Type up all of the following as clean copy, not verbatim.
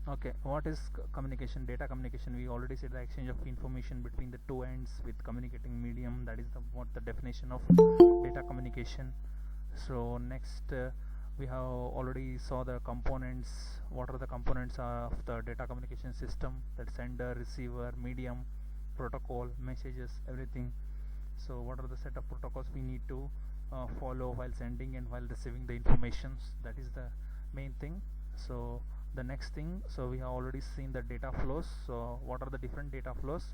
Okay, what is communication? Data communication, we already said the exchange of information between the two ends with communicating medium. That is the what the definition of data communication. So next, we have already saw the components. What are the components of the data communication system? That sender, receiver, medium, protocol, messages, everything. So what are the set of protocols we need to follow while sending and while receiving the informations? That is the main thing. So the next thing, so we have already seen the data flows. So what are the different data flows?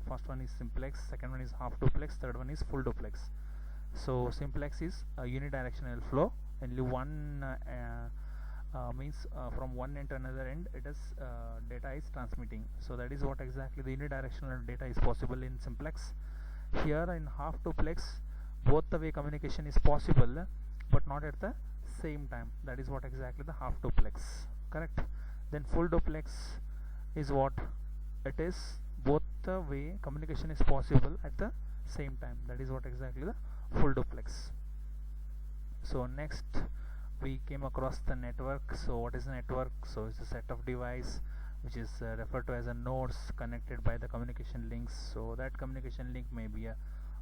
First one is simplex, second one is half duplex, third one is full duplex. So simplex is a unidirectional flow, only one means from one end to another end it is data is transmitting. So that is what exactly the unidirectional data is possible in simplex. Here in half duplex, both the way communication is possible but not at the same time. That is what exactly the half duplex, correct. Then full duplex is what it is, both the way communication is possible at the same time. That is what exactly the full duplex. So next we came across the network. So what is a network? So it's a set of device which is referred to as a nodes connected by the communication links. So that communication link may be a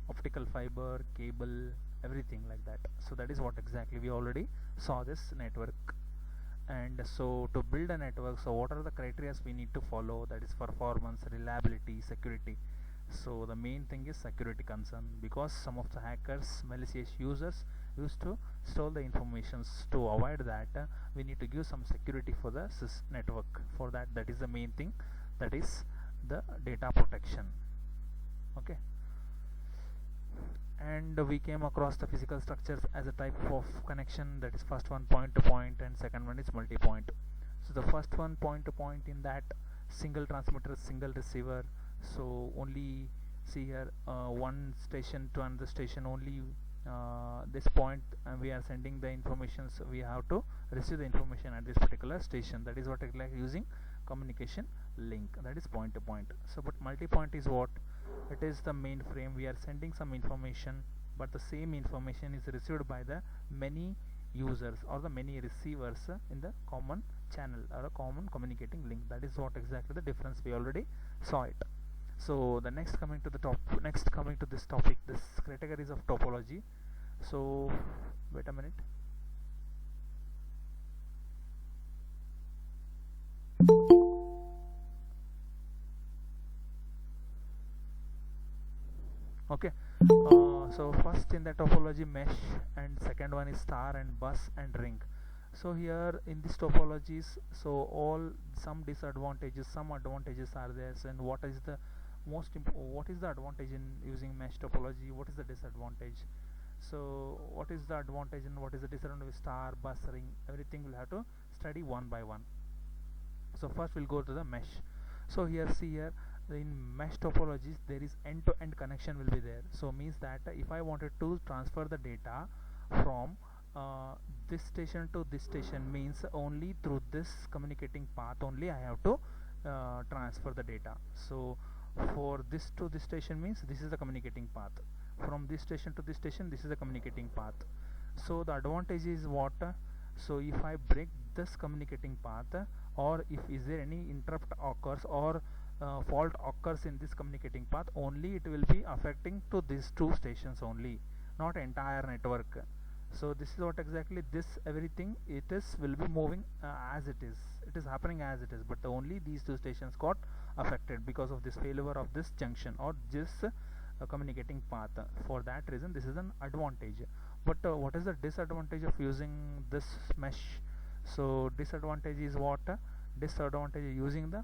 optical fiber, cable, everything like that. So that is what exactly we already saw this network. And so to build a network, so what are the criteria we need to follow? That is performance, reliability, security. So the main thing is security concern, because some of the hackers, malicious users used to steal the informations. To avoid that, we need to give some security for the network. For that, that is the main thing, that is the data protection. Okay, and we came across the physical structures as a type of connection. That is first one point to point and second one is multi-point. So the first one point to point, in that single transmitter, single receiver. So only see here one station to another station, only this point we are sending the information, so we have to receive the information at this particular station. That is what it's like using communication link, that is point to point. So but multi-point is what? It is the mainframe. We are sending some information, but the same information is received by the many users or the many receivers in the common channel or a common communicating link. That is what exactly the difference, we already saw it. So the next coming to this topic, this categories of topology. So wait a minute. Okay, so first in the topology, mesh, and second one is star and bus and ring. So here in this topologies, so all some disadvantages, some advantages are there. So, and what is the what is the advantage in using mesh topology? What is the disadvantage? So what is the advantage and what is the disadvantage of star, bus, ring? Everything we'll have to study one by one. So first we'll go to the mesh. So here, see here, in mesh topologies there is end-to-end connection will be there. So means that if I wanted to transfer the data from this station to this station, means only through this communicating path only I have to transfer the data. So for this to this station means this is the communicating path, from this station to this station this is the communicating path. So the advantage is what? So if I break this communicating path, or if is there any interrupt occurs or fault occurs in this communicating path, only it will be affecting to these two stations only, not entire network. So this is what exactly this everything it is will be moving as it is happening as it is, but only these two stations got affected because of this failure of this junction or this communicating path. For that reason this is an advantage. But what is the disadvantage of using this mesh? So disadvantage is what? Disadvantage is using the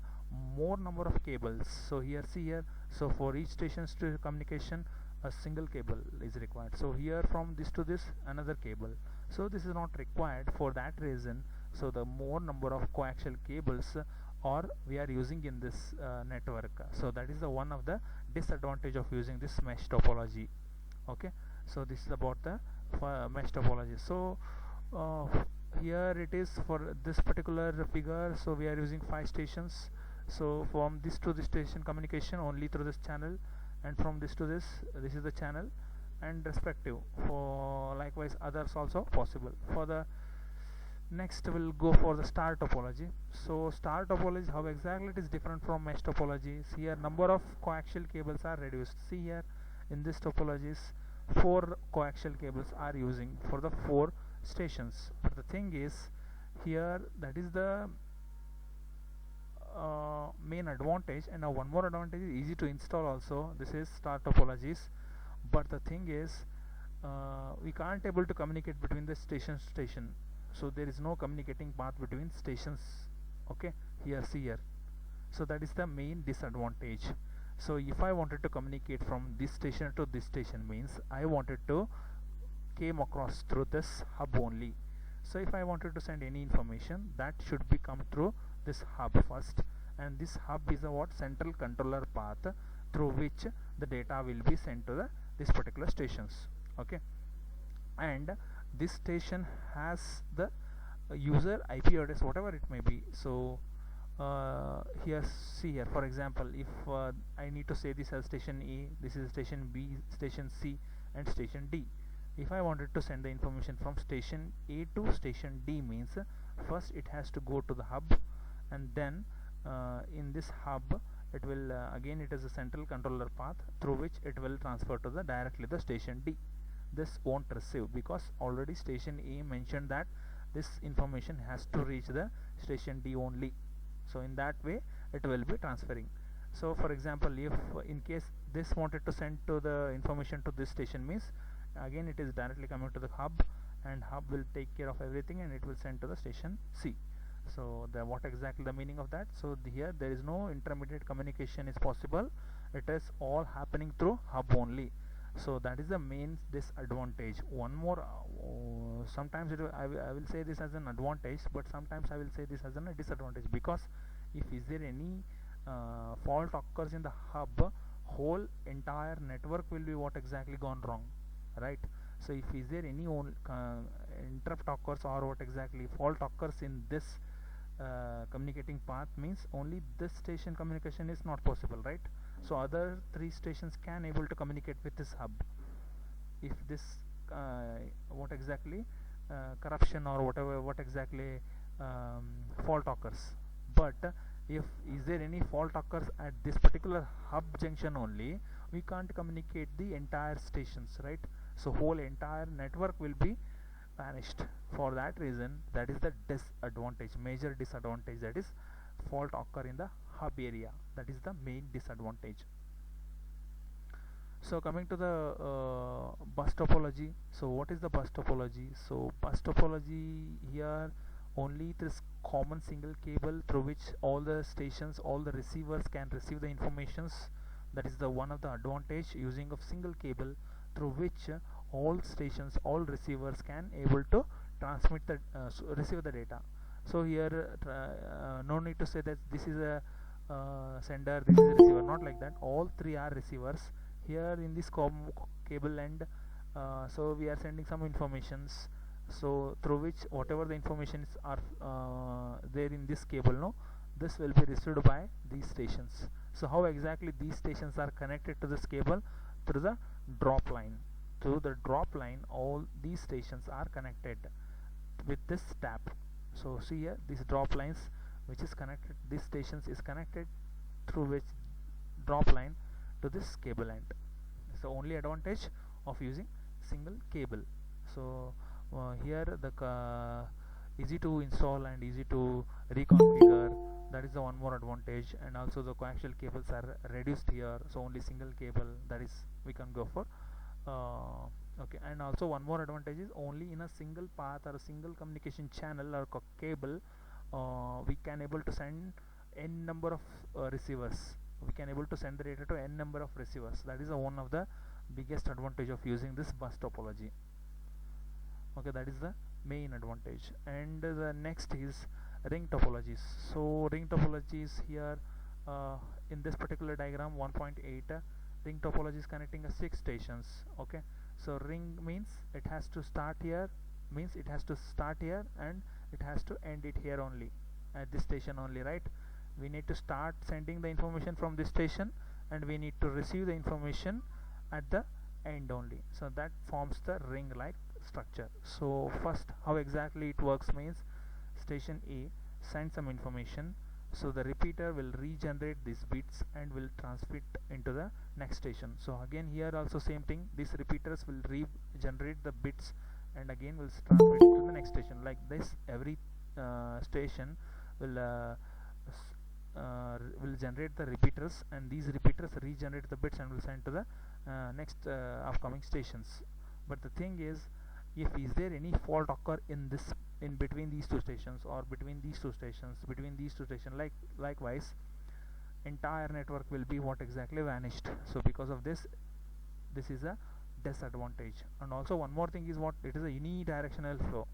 more number of cables. So here, see here, so for each station's to communication a single cable is required. So here from this to this another cable, so this is not required. For that reason, so the more number of coaxial cables or we are using in this network. So that is the one of the disadvantage of using this mesh topology. Okay, so this is about the mesh topology. So here it is for this particular figure. So we are using 5 stations. So from this to this station communication only through this channel, and from this to this is the channel, and respective for likewise others also possible. For the Next we'll go for the star topology. So star topology, how exactly it is different from mesh topology. See here, number of coaxial cables are reduced. See here, in this topologies 4 coaxial cables are using for the 4 stations, but the thing is here, that is the main advantage. And now one more advantage is easy to install also. This is star topologies, but the thing is we can't able to communicate between the station, so there is no communicating path between stations. Okay, here, see here, so that is the main disadvantage. So if I wanted to communicate from this station to this station, means I wanted to came across through this hub only. So if I wanted to send any information, that should be come through this hub first, and this hub is a what central controller path through which the data will be sent to the this particular stations. Okay, and this station has the user IP address, whatever it may be. So here, see here, for example, if I need to say this as station A, this is station B, station C, and station D. If I wanted to send the information from station A to station D, means first it has to go to the hub, and then in this hub it will again, it is a central controller path through which it will transfer to the directly the station D. This won't receive because already station A mentioned that this information has to reach the station D only. So in that way it will be transferring. So for example, if in case this wanted to send to the information to this station, means again it is directly coming to the hub, and hub will take care of everything and it will send to the station C. So the what exactly the meaning of that? So here there is no intermediate communication is possible, it is all happening through hub only. So that is the main disadvantage. One more, sometimes I will say this as an advantage, but sometimes I will say this as a disadvantage, because if is there any fault occurs in the hub, whole entire network will be what exactly gone wrong, right? So if is there any interrupt occurs or what exactly fault occurs in this communicating path, means only this station communication is not possible, right? So other 3 stations can able to communicate with this hub if this what exactly corruption or whatever what exactly fault occurs. But if is there any fault occurs at this particular hub junction only, we can't communicate the entire stations, right? So whole entire network will be vanished. For that reason, that is the disadvantage, major disadvantage, that is fault occur in the hub area. That is the main disadvantage. So coming to the bus topology. So what is the bus topology? So bus topology, here only this common single cable through which all the stations, all the receivers can receive the informations. That is the one of the advantage, using of single cable through which all stations, all receivers can able to transmit the receive the data. So here no need to say that this is a sender, this is a receiver, not like that. All 3 are receivers here in this cable end. So we are sending some informations, so through which whatever the informations are there in this cable, no, this will be received by these stations. So how exactly these stations are connected to this cable? Through the drop line. Through the drop line, all these stations are connected with this tap. So see here, these drop lines which is connected, these stations is connected through which drop line to this cable end. It's the only advantage of using single cable. So here the easy to install and easy to reconfigure, that is the one more advantage. And also the coaxial cables are reduced here, so only single cable, that is we can go for. Okay, and also one more advantage is only in a single path or a single communication channel or cable we can able to send n number of receivers. We can able to send the data to n number of receivers. That is one of the biggest advantage of using this bus topology. Okay, that is the main advantage. And the next is ring topologies. So ring topologies here in this particular diagram 1.8 ring topology is connecting 6 stations. Okay, so ring means it has to start here, means it has to start here and it has to end it here only, at this station only, right? We need to start sending the information from this station and we need to receive the information at the end only. So that forms the ring like structure. So first how exactly it works means, station A sends some information, so the repeater will regenerate these bits and will transmit into the next station. So again here also same thing, these repeaters will regenerate the bits and again will transmit to the next station. Like this, every station will will generate the repeaters, and these repeaters regenerate the bits and will send to the next upcoming stations. But the thing is, if is there any fault occur in this, in between these two stations, or between these two stations, likewise entire network will be what exactly vanished. So because of this, this is a disadvantage. And also one more thing is what it is, a unidirectional flow.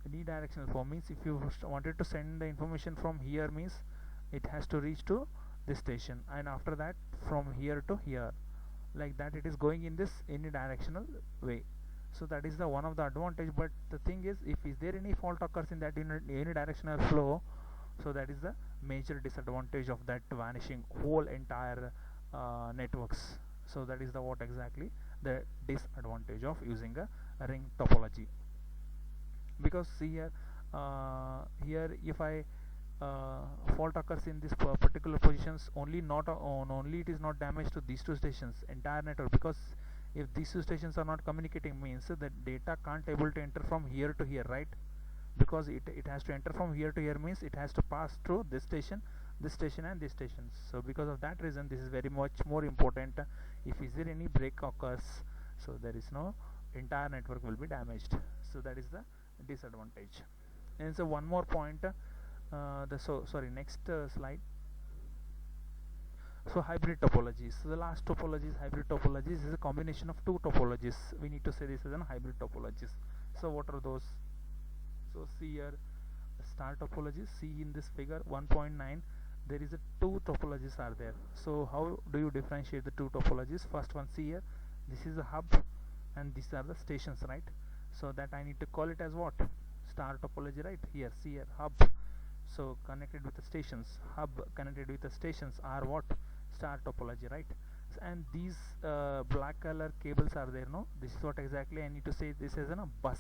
Unidirectional flow means if you wanted to send the information from here, means it has to reach to this station, and after that from here to here, like that it is going in this unidirectional way. So that is the one of the advantage. But the thing is, if is there any fault occurs in that unidirectional flow, so that is the major disadvantage of that vanishing whole entire networks. So that is the what exactly the disadvantage of using a ring topology. Because see here, here if I fault occurs in this particular positions, only not only it is not damaged to these two stations, entire network. Because if these two stations are not communicating, means the data can't able to enter from here to here, right? Because it has to enter from here to here, means it has to pass through this station and this station. So because of that reason, this is very much more important. If is there any break occurs, so there is no, entire network will be damaged. So that is the disadvantage. And so one more point, next slide. So hybrid topologies. So the last topology is hybrid topologies. Is a combination of two topologies. We need to say this as a hybrid topologies. So what are those? So see here, star topology. See in this figure 1.9, there is a two topologies are there. So how do you differentiate the two topologies? First one, see here, this is a hub and these are the stations, right? So that I need to call it as what? Star topology, right? Here, see here, hub. So connected with the stations, hub connected with the stations are what? Star topology, right? And these black color cables are there, no? This is what exactly I need to say. This is a bus,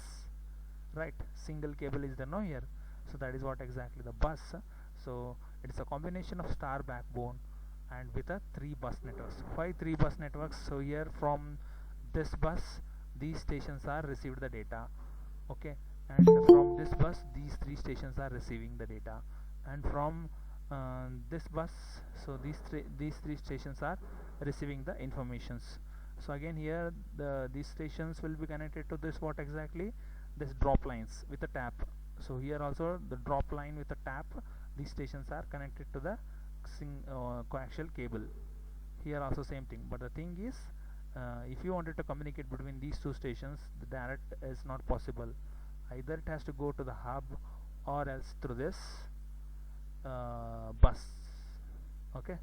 right? Single cable is there, no, here. So that is what exactly the bus. So it is a combination of star backbone and with a 3 bus networks. Why 3 bus networks? So here from this bus, these stations are received the data, okay, and from this bus, these 3 stations are receiving the data, and from this bus, so these three stations are receiving the informations. So again here these stations will be connected to this what exactly, this drop lines with a tap. So here also the drop line with a tap, these stations are connected to the coaxial cable. Here also same thing. But the thing is, if you wanted to communicate between these two stations, the direct is not possible. Either it has to go to the hub or else through this bus, okay.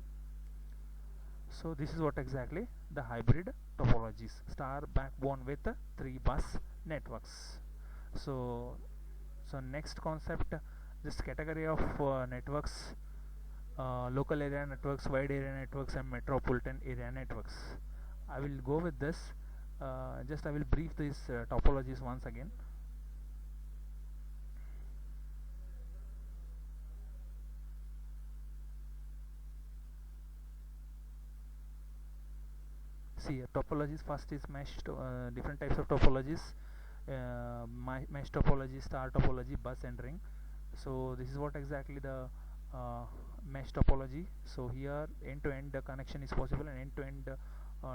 So this is what exactly the hybrid topologies, star backbone with 3 bus networks. So next concept, this category of networks, local area networks, wide area networks, and metropolitan area networks. I will go with this. Just I will brief these topologies once again. See, topologies first is mesh, different types of topologies, mesh topology, star topology, bus and ring. So this is what exactly the mesh topology. So here end-to-end connection is possible, and end-to-end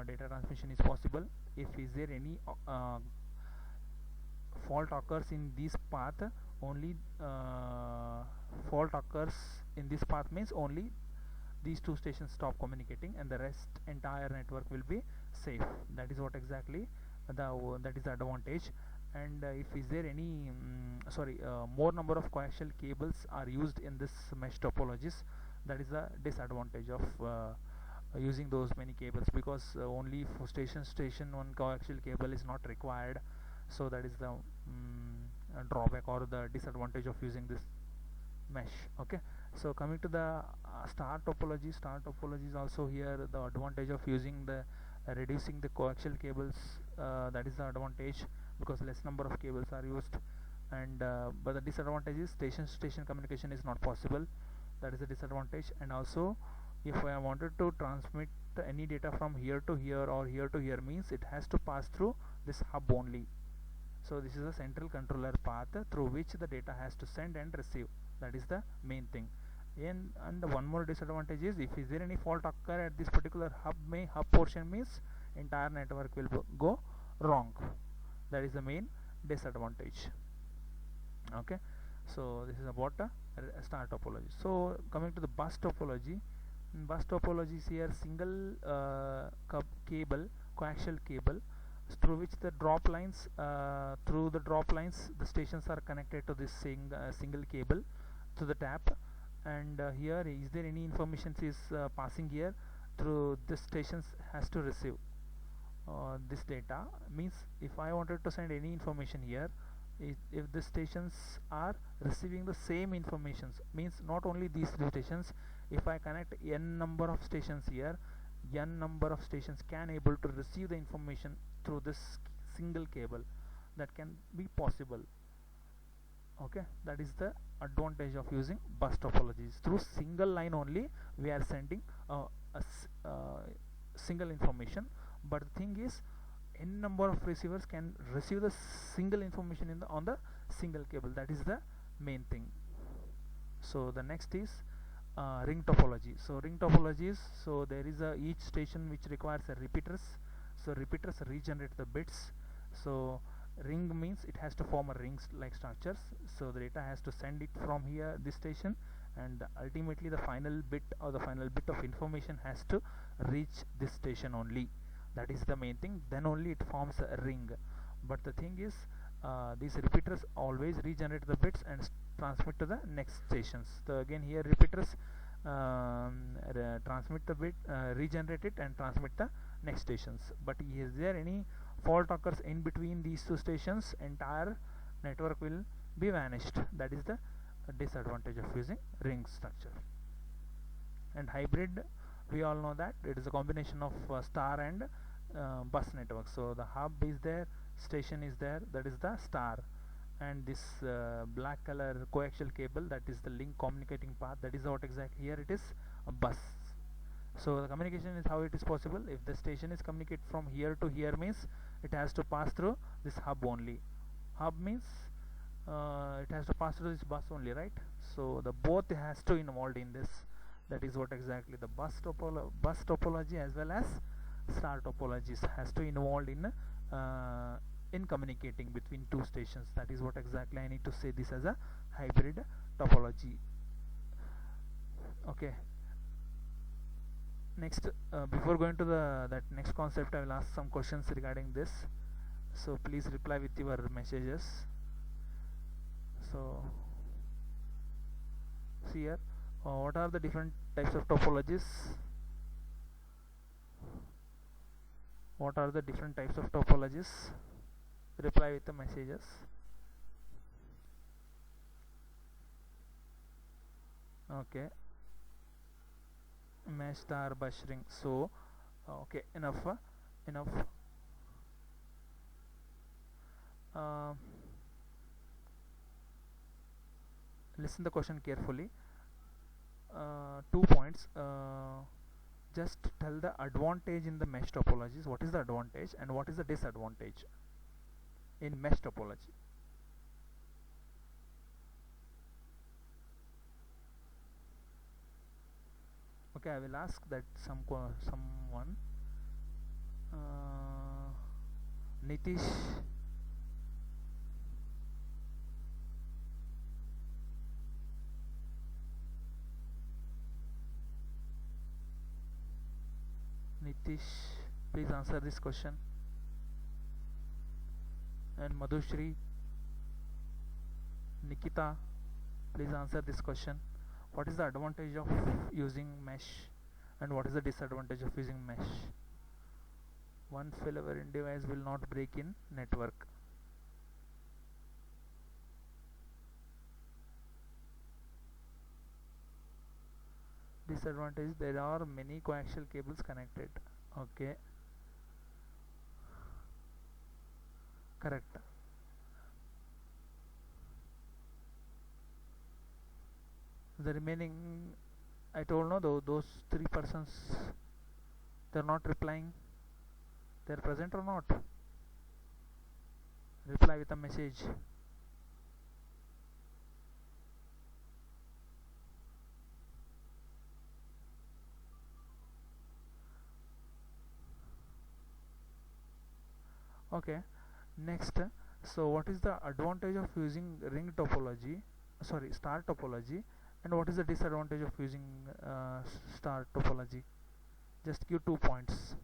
data transmission is possible. If is there any fault occurs in this path, only fault occurs in this path means only these two stations stop communicating and the rest entire network will be safe. That is what exactly that is the advantage. And if is there any more number of coaxial cables are used in this mesh topologies, that is the disadvantage of using those many cables, because only for station one coaxial cable is not required. So that is the drawback or the disadvantage of using this mesh, okay. So coming to the star topology is also here the advantage of using the reducing the coaxial cables, that is the advantage, because less number of cables are used, and but the disadvantage is station to station communication is not possible. That is a disadvantage. And also, if I wanted to transmit any data from here to here or here to here, means it has to pass through this hub only. So this is a central controller path through which the data has to send and receive. That is the main thing. And one more disadvantage is, if is there any fault occur at this particular hub portion, means entire network will go wrong. That is the main disadvantage. Okay, so this is about star topology. So coming to the bus topology, bus topology is here single cable, coaxial cable, through which the drop lines, the stations are connected to this single cable to the tap. And here, is there any information is passing here through this stations has to receive this data. Means if I wanted to send any information here, if the stations are receiving the same informations, means not only these three stations, if I connect n number of stations here, n number of stations can able to receive the information through this single cable. That can be possible. Okay, that is the advantage of using bus topologies. Through single line only we are sending single information, but the thing is, n number of receivers can receive the single information on the single cable. That is the main thing. So the next is ring topology. So ring topologies, so there is each station which requires a repeaters. So repeaters regenerate the bits. So ring means it has to form a rings like structures. So the data has to send it from here, this station, and ultimately the final bit or the final bit of information has to reach this station only. That is the main thing. Then only it forms a ring. But the thing is, these repeaters always regenerate the bits and transmit to the next stations. So again here repeaters transmit the bit, regenerate it and transmit the next stations. But is there any fault occurs in between these two stations, entire network will be vanished. That is the disadvantage of using ring structure. And hybrid, we all know that it is a combination of star and bus network. So the hub is there, station is there, that is the star, and this black color coaxial cable, that is the link communicating path. That is what exactly here it is a bus. So the communication is how it is possible. If the station is communicate from here to here, means it has to pass through this hub only. Hub means it has to pass through this bus only, right? So the both has to involved in this. That is what exactly the bus topology as well as star topologies has to involved in communicating between two stations. That is what exactly I need to say this as a hybrid topology. Okay, next before going to that next concept, I will ask some questions regarding this, so please reply with your messages. So see here, what are the different types of topologies? What are the different types of topologies? Reply with the messages. Okay, mesh, star, bus, ring. So okay, enough. Listen the question carefully. 2 points. Just tell the advantage in the mesh topologies. What is the advantage and what is the disadvantage in mesh topology? Okay, I will ask that someone. Nitish. Nitish, please answer this question. And Madhushri, Nikita, please answer this question. What is the advantage of using mesh and what is the disadvantage of using mesh? One failover in device will not break in network. Disadvantage, there are many coaxial cables connected. Okay, correct. The remaining, I told no, those three persons, they're not replying. They're present or not? Reply with a message. Okay, next, so what is the advantage of using ring topology, sorry, star topology, and what is the disadvantage of using star topology? Just give 2 points.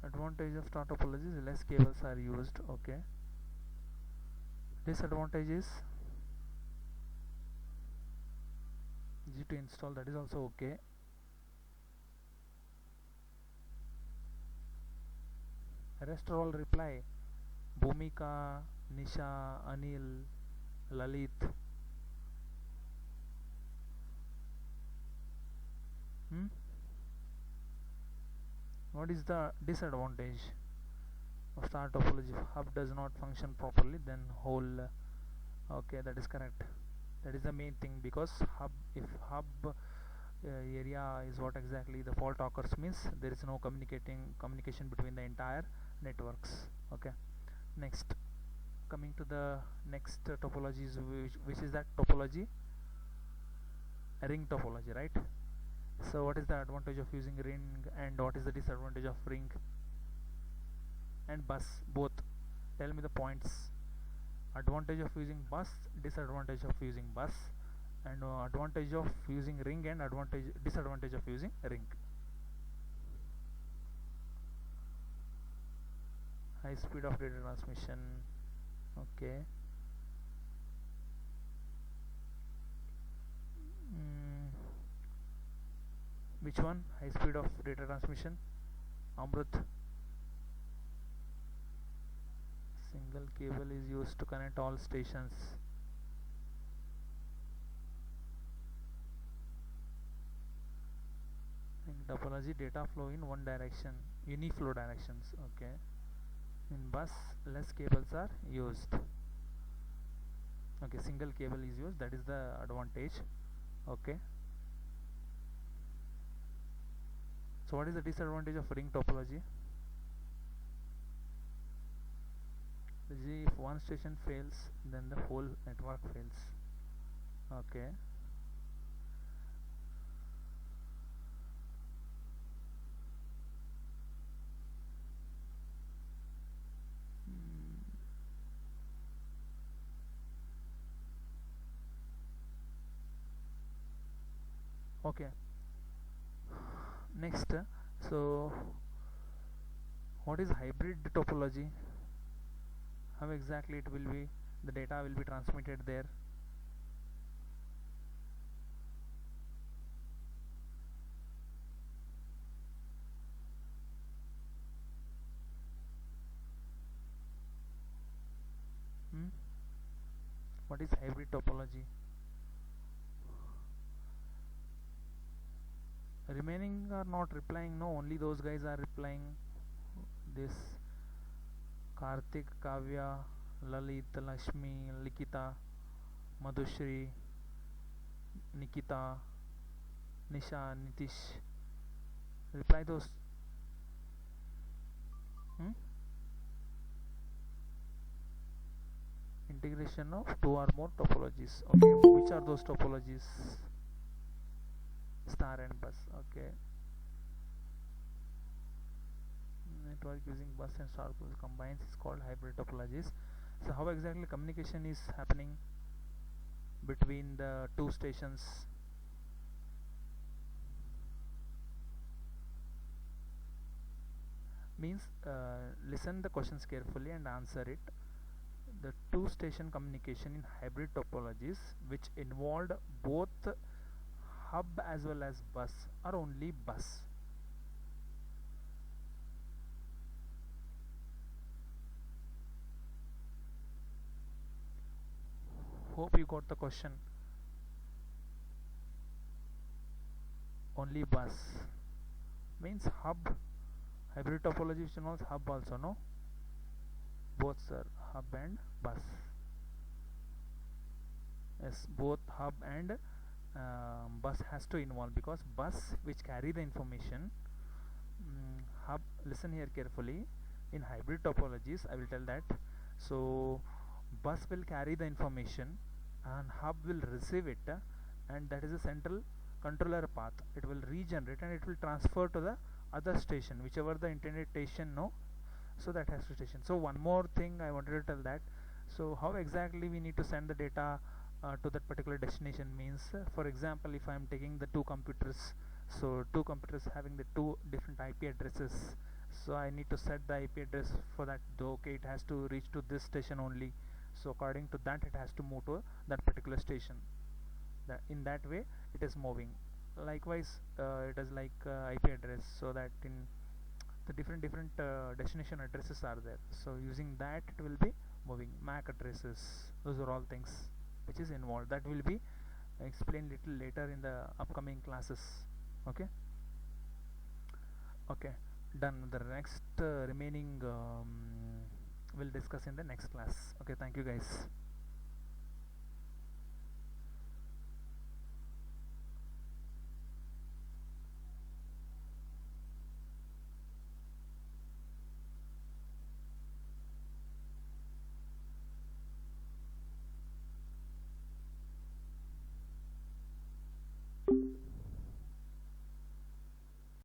Advantage of star topology is less cables are used. Okay, disadvantage is easy to install, that is also okay. Rest all reply. Bhumika, Nisha, Anil, Lalit. What is the disadvantage of star topology? If hub does not function properly, then whole. Okay, that is correct. That is the main thing, because if hub area is what exactly the fault occurs, means there is no communication between the entire networks. Okay, next, coming to the next topology, which is that topology, ring topology, right? So what is the advantage of using ring and what is the disadvantage of ring and bus, both? Tell me the points. Advantage of using bus, disadvantage of using bus, and advantage of using ring and disadvantage of using ring. High speed of data transmission. Okay. Which one? High speed of data transmission? Amrut. Single cable is used to connect all stations. In topology, data flow in one direction, uniflow directions. Okay. In bus, less cables are used. Okay, single cable is used, that is the advantage. Okay. So what is the disadvantage of ring topology? If one station fails, then the whole network fails. Okay. Okay, next, so what is hybrid topology? How exactly it will be, the data will be transmitted there? What is hybrid topology? Remaining are not replying. No, only those guys are replying. This Karthik, Kavya, Lalit, Lakshmi, Likita, Madhushri, Nikita, Nisha, Nitish. Reply those. Integration of 2 or more topologies. Okay, which are those topologies? Star and bus. Okay. Network using bus and star combines is called hybrid topologies. So how exactly communication is happening between the two stations? Means listen the questions carefully and answer it. The two station communication in hybrid topologies which involved both hub as well as bus or only bus? Hope you got the question. only bus means hub. Hybrid topology which involves hub also, no? Both, sir, hub and bus. Yes, both hub and bus has to involve, because bus which carry the information, hub, listen here carefully, in hybrid topologies I will tell that. So bus will carry the information and hub will receive it, and that is a central controller path. It will regenerate and it will transfer to the other station, whichever the intended station, no? So that has to station. So one more thing I wanted to tell that, so how exactly we need to send the data to that particular destination means, for example, if I am taking the two computers, so two computers having the two different IP addresses, so I need to set the IP address for that, okay, it has to reach to this station only, so according to that it has to move to that particular station. That in that way it is moving. Likewise it is like IP address, so that in the different destination addresses are there, so using that it will be moving. MAC addresses, those are all things which is involved, that will be explained little later in the upcoming classes. Okay, okay, done. The next remaining we'll discuss in the next class. Okay, thank you guys.